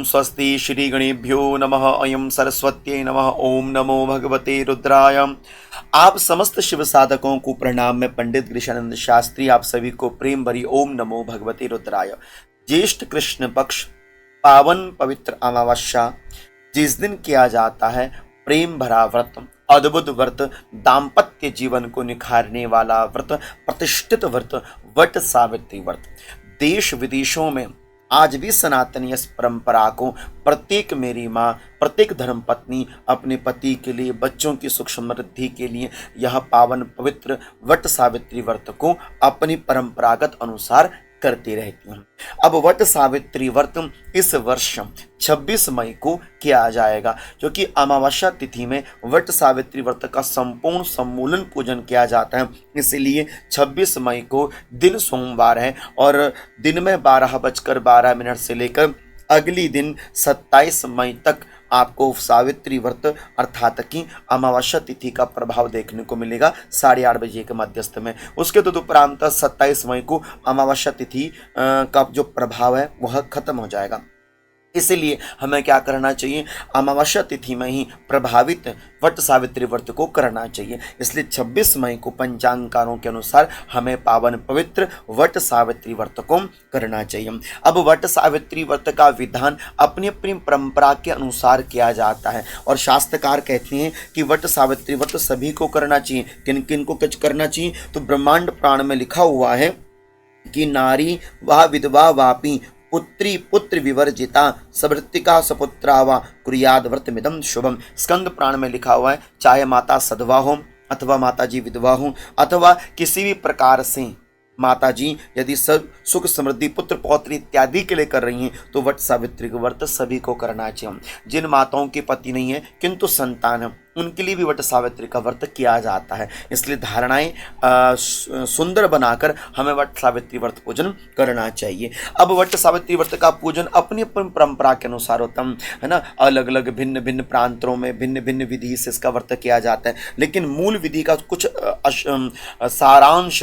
स्वस्ति श्री गणेभ्यो नमः। अयं सरस्वत्यै नमः। ओम नमो भगवते रुद्राय। आप समस्त शिव साधकों को प्रणाम। मैं पंडित गिरीशानंद शास्त्री आप सभी को प्रेम भरी ओम नमो भगवते रुद्राय। ज्येष्ठ कृष्ण पक्ष पावन पवित्र अमावस्या, जिस दिन किया जाता है प्रेम भरा व्रत, अद्भुत व्रत, दाम्पत्य जीवन को निखारने वाला व्रत, प्रतिष्ठित व्रत, वट सावित्री व्रत। देश विदेशों में आज भी सनातनी इस परंपरा को प्रत्येक मेरी माँ, प्रत्येक धर्म पत्नी अपने पति के लिए, बच्चों की सुख समृद्धि के लिए यह पावन पवित्र वट सावित्री व्रत को अपनी परंपरागत अनुसार करती रहती हूँ। अब वट सावित्री व्रत इस वर्ष 26 मई को किया जाएगा, क्योंकि अमावस्या तिथि में वट सावित्री व्रत का संपूर्ण सम्मूलन पूजन किया जाता है। इसलिए 26 मई को दिन सोमवार है और दिन में 12:12 से लेकर अगली दिन 27 मई तक आपको सावित्री व्रत अर्थात कि अमावस्या तिथि का प्रभाव देखने को मिलेगा 8:30 बजे के मध्यस्थ में। उसके तदुपरांत 27 मई को अमावस्या तिथि का जो प्रभाव है वह खत्म हो जाएगा। इसलिए हमें क्या करना चाहिए, अमावस्या तिथि में ही प्रभावित वट सावित्री व्रत को करना चाहिए। इसलिए 26 मई को पंचांगारों के अनुसार हमें पावन पवित्र वट सावित्री व्रत को करना चाहिए। अब वट सावित्री व्रत का विधान अपनी अपनी परंपरा के अनुसार किया जाता है और शास्त्रकार कहते हैं कि वट सावित्री व्रत सभी को करना चाहिए। किन किन को करना चाहिए, तो ब्रह्मांड पुराण में लिखा हुआ है कि नारी व विधवा वापी पुत्री पुत्र विवर्जिता सभृतिका सपुत्रा वा कुर्याद व्रतमिदं शुभम। स्कंद पुराण में लिखा हुआ है, चाहे माता सधवा हो अथवा माता जी विधवा हो अथवा किसी भी प्रकार से माता जी यदि सब सुख समृद्धि पुत्र पौत्र इत्यादि के लिए कर रही हैं तो वट सावित्री का व्रत सभी को करना चाहिए। जिन माताओं के पति नहीं है किंतु संतान है उनके लिए भी वट सावित्री का व्रत किया जाता है। इसलिए धारणाएं सुंदर बनाकर हमें वट सावित्री व्रत पूजन करना चाहिए। अब वट सावित्री व्रत का पूजन अपनी अपनी परंपरा के अनुसार होता है ना, अलग अलग भिन्न भिन्न प्रांतों में भिन्न भिन्न विधि से इसका व्रत किया जाता है, लेकिन मूल विधि का कुछ सारांश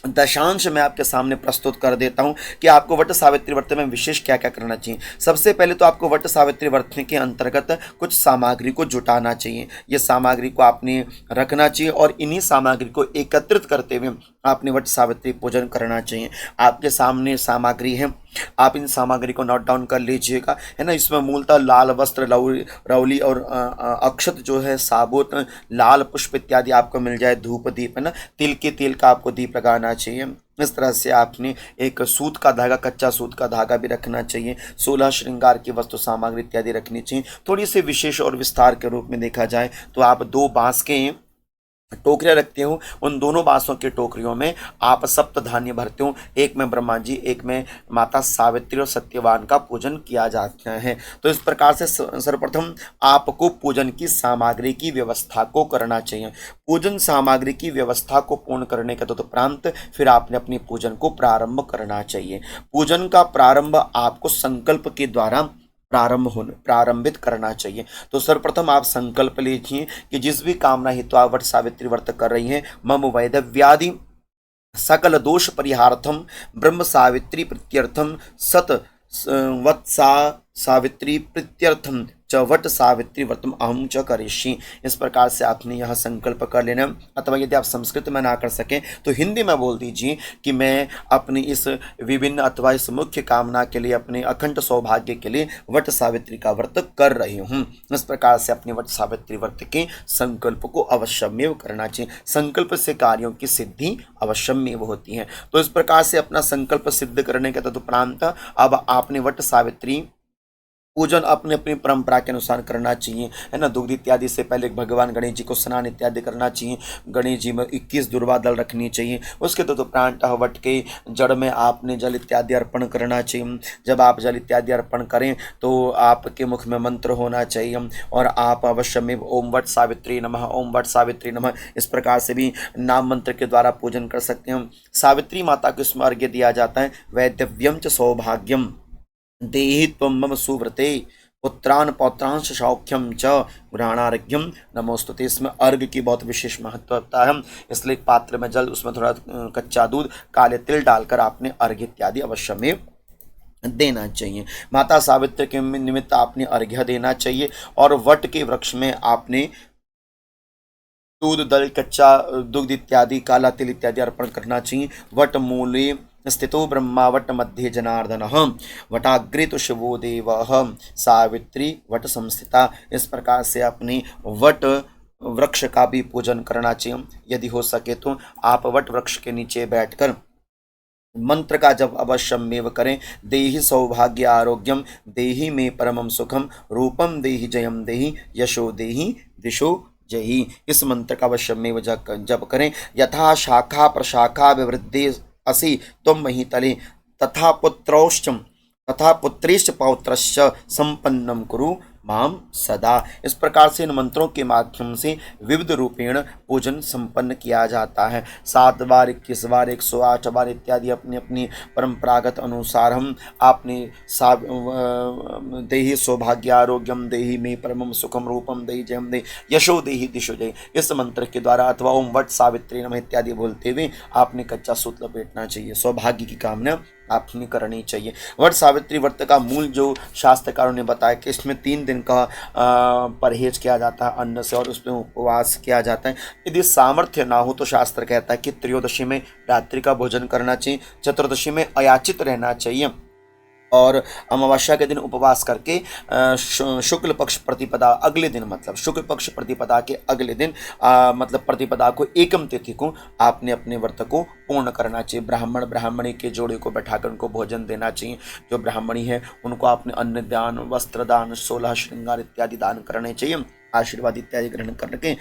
दशांश मैं आपके सामने प्रस्तुत कर देता हूं कि आपको वट सावित्री व्रत में विशेष क्या क्या करना चाहिए। सबसे पहले तो आपको वट सावित्री व्रत के अंतर्गत कुछ सामग्री को जुटाना चाहिए। ये सामग्री को आपने रखना चाहिए और इन्हीं सामग्री को एकत्रित करते हुए आपने वट सावित्री पूजन करना चाहिए। आपके सामने सामग्री है, आप इन सामग्री को नोट डाउन कर लीजिएगा, है ना। इसमें मूलतः लाल वस्त्र, रौली और अक्षत जो है, साबुत, लाल पुष्प इत्यादि आपको मिल जाए, धूप दीप, है ना। तिल के तेल का आपको दीप लगाना चाहिए। इस तरह से आपने एक सूत का धागा, कच्चा सूत का धागा भी रखना चाहिए। 16 श्रृंगार की वस्तु सामग्री इत्यादि रखनी चाहिए। थोड़ी सी विशेष और विस्तार के रूप में देखा जाए तो आप 2 बांस के टोकरियाँ रखते हो, उन दोनों बांसों की टोकरियों में आप सप्त धान्य भरते हो। एक में ब्रह्मा जी, एक में माता सावित्री और सत्यवान का पूजन किया जाता है। तो इस प्रकार से सर्वप्रथम आपको पूजन की सामग्री की व्यवस्था को करना चाहिए। पूजन सामग्री की व्यवस्था को पूर्ण करने के तदुपरांत फिर आपने अपनी पूजन को प्रारंभ करना चाहिए। पूजन का प्रारंभ आपको संकल्प के द्वारा प्रारंभित करना चाहिए। तो सर्वप्रथम आप संकल्प लीजिए कि जिस भी कामना हेतु आप वट सावित्री व्रत कर रही हैं, मम वैधव्यादि सकल दोष परिहार्थम ब्रह्म सावित्री प्रीत्यर्थम सत वत्सा सावित्री प्रीत्यर्थम च वट सावित्री व्रतम अहम च करिष्यि। इस प्रकार से आपने यह संकल्प कर लेना। अथवा यदि आप संस्कृत में ना कर सकें तो हिंदी में बोल दीजिए कि मैं अपनी इस विभिन्न अथवा इस मुख्य कामना के लिए, अपने अखंड सौभाग्य के लिए वट सावित्री का व्रत कर रही हूँ। इस प्रकार से अपने वट सावित्री व्रत के संकल्प को अवश्यमेव करना चाहिए। संकल्प से कार्यों की सिद्धि अवश्यमेव होती है। तो इस प्रकार से अपना संकल्प सिद्ध करने के तदुपरांत अब आपने वट सावित्री पूजन अपने अपनी परंपरा के अनुसार करना चाहिए, है ना। दुग्ध इत्यादि से पहले भगवान गणेश जी को स्नान इत्यादि करना चाहिए। गणेश जी में 21 दुर्वा दल रखनी चाहिए। उसके तदुपरांत वट के जड़ में आपने जल इत्यादि अर्पण करना चाहिए। जब आप जल इत्यादि अर्पण करें तो आपके मुख में मंत्र होना चाहिए और आप अवश्य में ओम वट सावित्री नमः, ओम वट सावित्री नमः, इस प्रकार से भी नाम मंत्र के द्वारा पूजन कर सकते हैं। सावित्री माता को इसमें अर्घ्य दिया जाता है, वैदव्यम च सौभाग्यम देहि त्वं मम सुव्रते पुत्रान पौत्रांश सौख्यम च ग्रहणार्घ्यम नमोस्तुते। इसमें अर्घ की बहुत विशेष महत्वता है, इसलिए एक पात्र में जल, उसमें थोड़ा कच्चा दूध, काले तिल डालकर आपने अर्घ्य इत्यादि अवश्य में देना चाहिए। माता सावित्री के निमित्त आपने अर्घ्य देना चाहिए और वट के वृक्ष में आपने दूध, दल, कच्चा दुग्ध इत्यादि, काला तिल इत्यादि अर्पण करना चाहिए। वट मूले स्थितो ब्रह्मा वट मध्ये जनार्दन वटाग्रे तो शिवो देव सावित्री वट संस्थिता। इस प्रकार से अपनी वट वृक्ष का भी पूजन करना चाहिए। यदि हो सके तो आप वट वृक्ष के नीचे बैठकर मंत्र का जब अवश्यमेव करें। देहि सौभाग्य आरोग्यम देहि में परमम सुखम रूपम देहि जयम देहि यशो देहि दिशो जयी। इस मंत्र का अवश्यमेव जब करें। यथा शाखा प्रशाखा विवृद्धि असि तुम मही तले तथा पुत्रेश्च पौत्रश्च संपन्नम कुरु माम सदा। इस प्रकार से इन मंत्रों के माध्यम से विविध रूपेण पूजन संपन्न किया जाता है। 7 बार, 21 बार, 108 बार इत्यादि अपनी अपनी परंपरागत अनुसार हम आपने देहि सौभाग्य आरोग्यम देहि में परमम सुखम रूपम देहि जयम देहि यशो देहि दिशो जय इस मंत्र के द्वारा अथवा ओम वट सावित्री नमः इत्यादि बोलते हुए आपने कच्चा सूत लपेटना चाहिए। सौभाग्य की कामना आपने करनी चाहिए। वट सावित्री व्रत का मूल जो शास्त्रकारों ने बताया कि इसमें 3 दिन का परहेज किया जाता है अन्न से और उसमें उपवास किया जाता है। यदि सामर्थ्य ना हो तो शास्त्र कहता है कि त्रयोदशी में रात्रि का भोजन करना चाहिए, चतुर्दशी में अयाचित रहना चाहिए और अमावस्या के दिन उपवास करके शुक्ल पक्ष प्रतिपदा अगले दिन मतलब शुक्ल पक्ष प्रतिपदा के अगले दिन मतलब प्रतिपदा को एकम तिथि को आपने अपने व्रत को पूर्ण करना चाहिए। ब्राह्मण ब्राह्मणी के जोड़े को बैठाकर उनको भोजन देना चाहिए। जो ब्राह्मणी है उनको आपने अन्न दान, वस्त्र दान, 16 श्रृंगार इत्यादि दान करने चाहिए। आशीर्वाद इत्यादि ग्रहण करके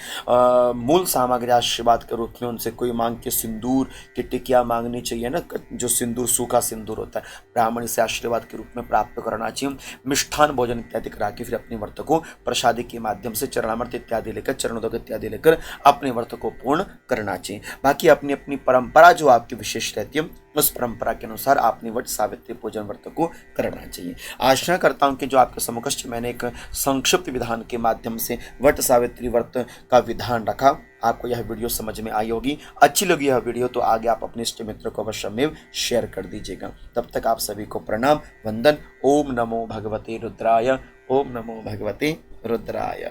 मूल सामग्री आशीर्वाद के रूप में उनसे कोई मांग के सिंदूर की टिकिया मांगनी चाहिए ना, जो सिंदूर सूखा सिंदूर होता है ब्राह्मणी से आशीर्वाद के रूप में प्राप्त करना चाहिए। मिष्ठान भोजन इत्यादि करा के फिर अपने व्रत को प्रसादी के माध्यम से चरणामृत इत्यादि लेकर चरणोदक इत्यादि लेकर अपने व्रत को पूर्ण करना चाहिए। बाकी अपनी अपनी परंपरा जो आपकी विशेष रहती है उस परंपरा के अनुसार आपने वट सावित्री पूजन व्रत को करना चाहिए। आशा करता हूं कि जो आपके समकक्ष मैंने एक संक्षिप्त विधान के माध्यम से वट सावित्री व्रत का विधान रखा, आपको यह वीडियो समझ में आई होगी। अच्छी लगी यह वीडियो तो आगे आप अपने इष्ट मित्र को अवश्य शेयर कर दीजिएगा। तब तक आप सभी को प्रणाम वंदन। ओम नमो भगवते रुद्राय। ओम नमो भगवते रुद्राय।